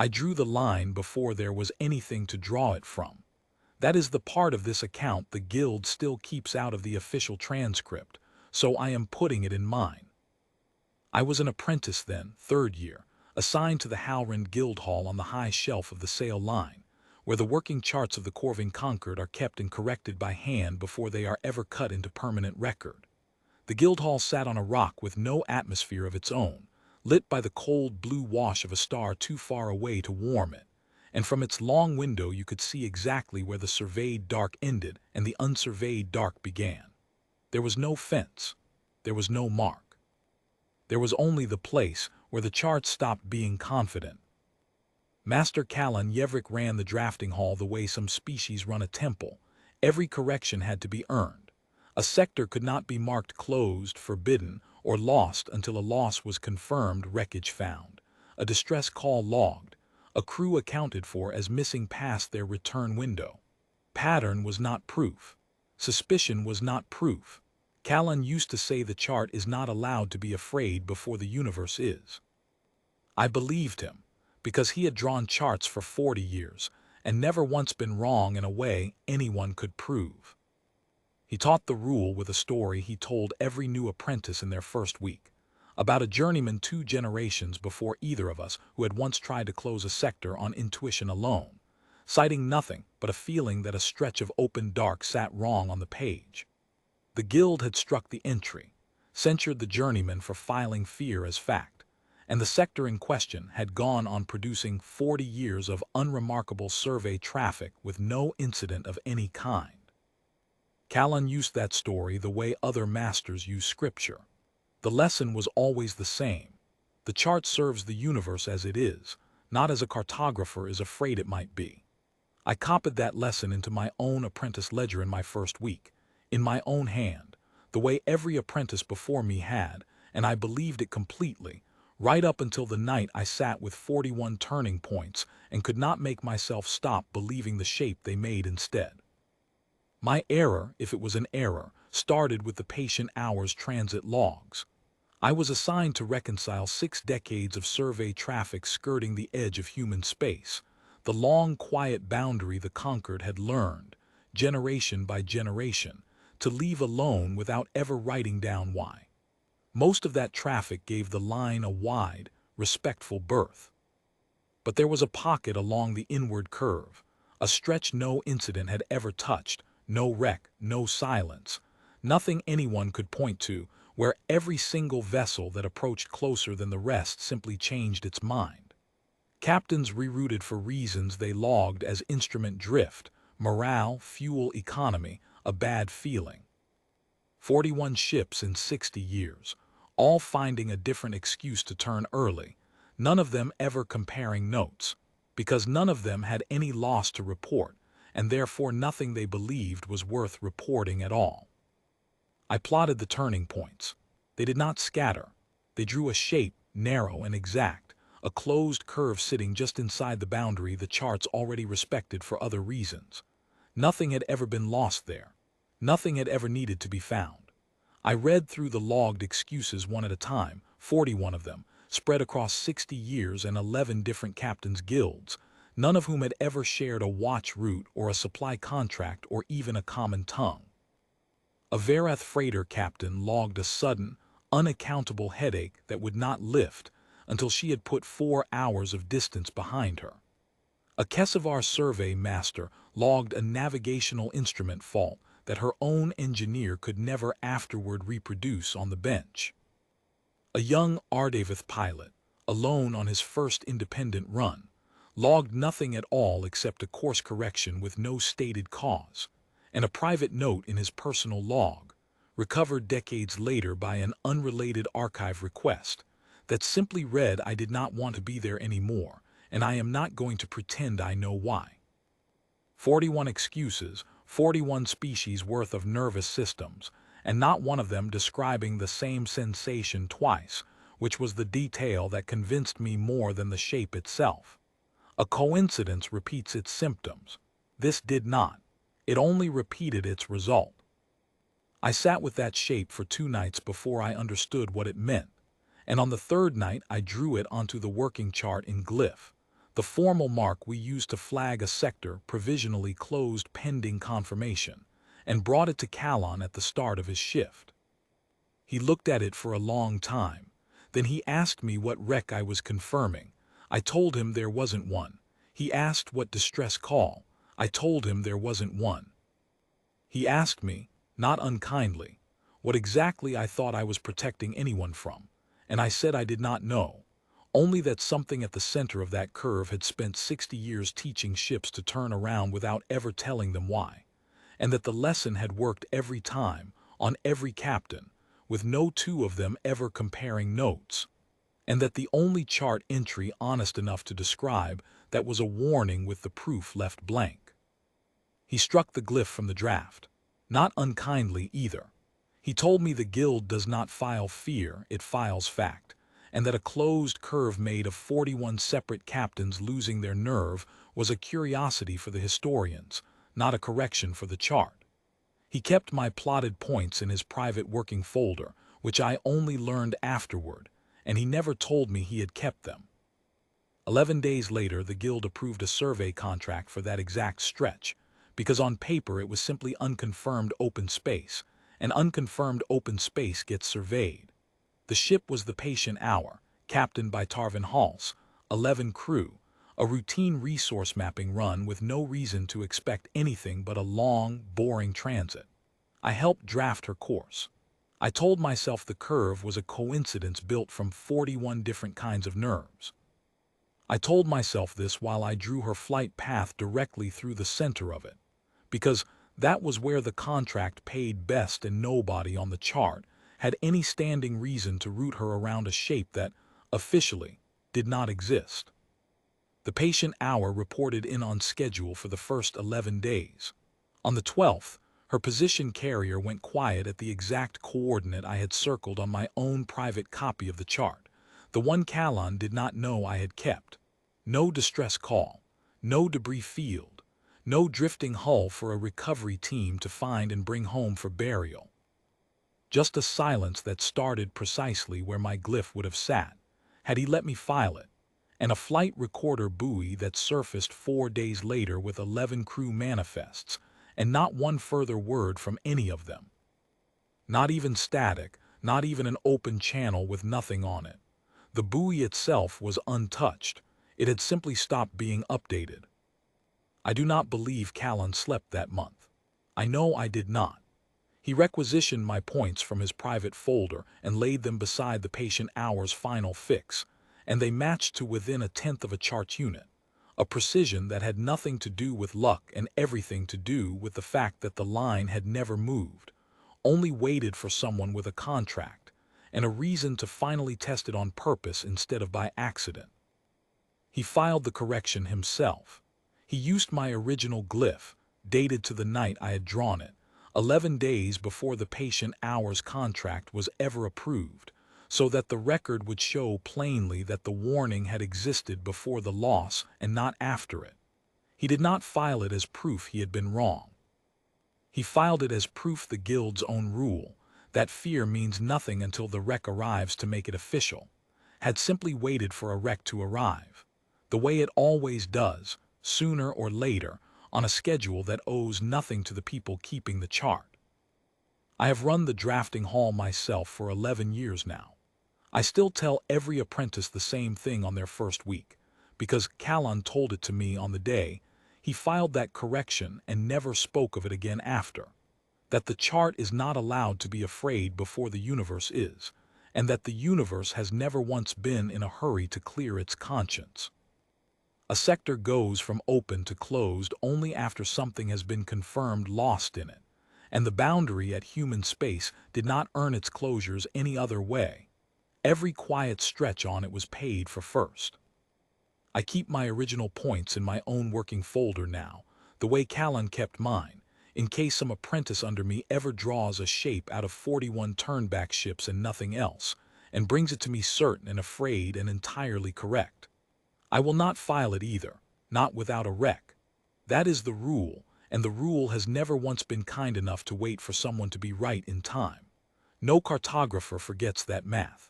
I drew the line before there was anything to draw it from. That is the part of this account the Guild still keeps out of the official transcript, so I am putting it in mine. I was an apprentice then, third year, assigned to the Halrand Guildhall on the high shelf of the sail line, where the working charts of the Corving Concord are kept and corrected by hand before they are ever cut into permanent record. The Guildhall sat on a rock with no atmosphere of its own, lit by the cold blue wash of a star too far away to warm it, and from its long window you could see exactly where the surveyed dark ended and the unsurveyed dark began. There was no fence. There was no mark. There was only the place where the charts stopped being confident. Master Callan Yevrik ran the drafting hall the way some species run a temple. Every correction had to be earned. A sector could not be marked closed, forbidden, or lost until a loss was confirmed, wreckage found, a distress call logged, a crew accounted for as missing past their return window. Pattern was not proof. Suspicion was not proof. Callan used to say the chart is not allowed to be afraid before the universe is. I believed him, because he had drawn charts for 40 years and never once been wrong in a way anyone could prove. He taught the rule with a story he told every new apprentice in their first week, about a journeyman 2 generations before either of us who had once tried to close a sector on intuition alone, citing nothing but a feeling that a stretch of open dark sat wrong on the page. The Guild had struck the entry, censured the journeyman for filing fear as fact, and the sector in question had gone on producing 40 years of unremarkable survey traffic with no incident of any kind. Callan used that story the way other masters use scripture. The lesson was always the same. The chart serves the universe as it is, not as a cartographer is afraid it might be. I copied that lesson into my own apprentice ledger in my first week, in my own hand, the way every apprentice before me had, and I believed it completely, right up until the night I sat with 41 turning points and could not make myself stop believing the shape they made instead. My error, if it was an error, started with the patient hours transit logs. I was assigned to reconcile 6 decades of survey traffic skirting the edge of human space, the long, quiet boundary the conquered had learned, generation by generation, to leave alone without ever writing down why. Most of that traffic gave the line a wide, respectful berth. But there was a pocket along the inward curve, a stretch no incident had ever touched, no wreck, no silence, nothing anyone could point to, where every single vessel that approached closer than the rest simply changed its mind. Captains rerouted for reasons they logged as instrument drift, morale, fuel economy, a bad feeling. 41 ships in 60 years, all finding a different excuse to turn early, none of them ever comparing notes, because none of them had any loss to report, and therefore nothing they believed was worth reporting at all. I plotted the turning points. They did not scatter. They drew a shape, narrow and exact, a closed curve sitting just inside the boundary the charts already respected for other reasons. Nothing had ever been lost there. Nothing had ever needed to be found. I read through the logged excuses one at a time, 41 of them, spread across 60 years and 11 different captains' guilds, none of whom had ever shared a watch route or a supply contract or even a common tongue. A Verath freighter captain logged a sudden, unaccountable headache that would not lift until she had put 4 hours of distance behind her. A Kesavar survey master logged a navigational instrument fault that her own engineer could never afterward reproduce on the bench. A young Ardavith pilot, alone on his first independent run, logged nothing at all except a course correction with no stated cause, and a private note in his personal log, recovered decades later by an unrelated archive request, that simply read, "I did not want to be there anymore, and I am not going to pretend I know why." 41 excuses, 41 species worth of nervous systems, and not one of them describing the same sensation twice, which was the detail that convinced me more than the shape itself. A coincidence repeats its symptoms. This did not. It only repeated its result. I sat with that shape for 2 nights before I understood what it meant, and on the 3rd night I drew it onto the working chart in glyph, the formal mark we used to flag a sector provisionally closed pending confirmation, and brought it to Callan at the start of his shift. He looked at it for a long time. Then he asked me what wreck I was confirming. I told him there wasn't one. He asked what distress call. I told him there wasn't one. He asked me, not unkindly, what exactly I thought I was protecting anyone from, and I said I did not know, only that something at the center of that curve had spent 60 years teaching ships to turn around without ever telling them why, and that the lesson had worked every time, on every captain, with no two of them ever comparing notes, and that the only chart entry honest enough to describe that was a warning with the proof left blank. He struck the glyph from the draft, not unkindly either. He told me the guild does not file fear, it files fact, and that a closed curve made of 41 separate captains losing their nerve was a curiosity for the historians, not a correction for the chart. He kept my plotted points in his private working folder, which I only learned afterward, and he never told me he had kept them. 11 days later, the guild approved a survey contract for that exact stretch, because on paper it was simply unconfirmed open space, and unconfirmed open space gets surveyed. The ship was the Patient Hour, captained by Tarvin Hals, 11 crew, a routine resource mapping run with no reason to expect anything but a long, boring transit. I helped draft her course. I told myself the curve was a coincidence built from 41 different kinds of nerves. I told myself this while I drew her flight path directly through the center of it, because that was where the contract paid best and nobody on the chart had any standing reason to route her around a shape that, officially, did not exist. The Patient Hour reported in on schedule for the first 11 days. On the 12th, her position carrier went quiet at the exact coordinate I had circled on my own private copy of the chart, the one Callan did not know I had kept. No distress call, no debris field, no drifting hull for a recovery team to find and bring home for burial. Just a silence that started precisely where my glyph would have sat, had he let me file it, and a flight recorder buoy that surfaced 4 days later with 11 crew manifests, and not one further word from any of them. Not even static, not even an open channel with nothing on it. The buoy itself was untouched. It had simply stopped being updated. I do not believe Callan slept that month. I know I did not. He requisitioned my points from his private folder and laid them beside the Patient Hour's final fix, and they matched to within 1/10 of a chart unit, a precision that had nothing to do with luck and everything to do with the fact that the line had never moved, only waited for someone with a contract, and a reason to finally test it on purpose instead of by accident. He filed the correction himself. He used my original glyph, dated to the night I had drawn it, 11 days before the Patient Hour's contract was ever approved, so that the record would show plainly that the warning had existed before the loss and not after it. He did not file it as proof he had been wrong. He filed it as proof the guild's own rule, that fear means nothing until the wreck arrives to make it official, had simply waited for a wreck to arrive, the way it always does, sooner or later, on a schedule that owes nothing to the people keeping the chart. I have run the drafting hall myself for 11 years now. I still tell every apprentice the same thing on their first week, because Callan told it to me on the day he filed that correction and never spoke of it again after, that the chart is not allowed to be afraid before the universe is, and that the universe has never once been in a hurry to clear its conscience. A sector goes from open to closed only after something has been confirmed lost in it, and the boundary at human space did not earn its closures any other way. Every quiet stretch on it was paid for first. I keep my original points in my own working folder now, the way Callan kept mine, in case some apprentice under me ever draws a shape out of 41 turnback ships and nothing else, and brings it to me certain and afraid and entirely correct. I will not file it either, not without a wreck. That is the rule, and the rule has never once been kind enough to wait for someone to be right in time. No cartographer forgets that math.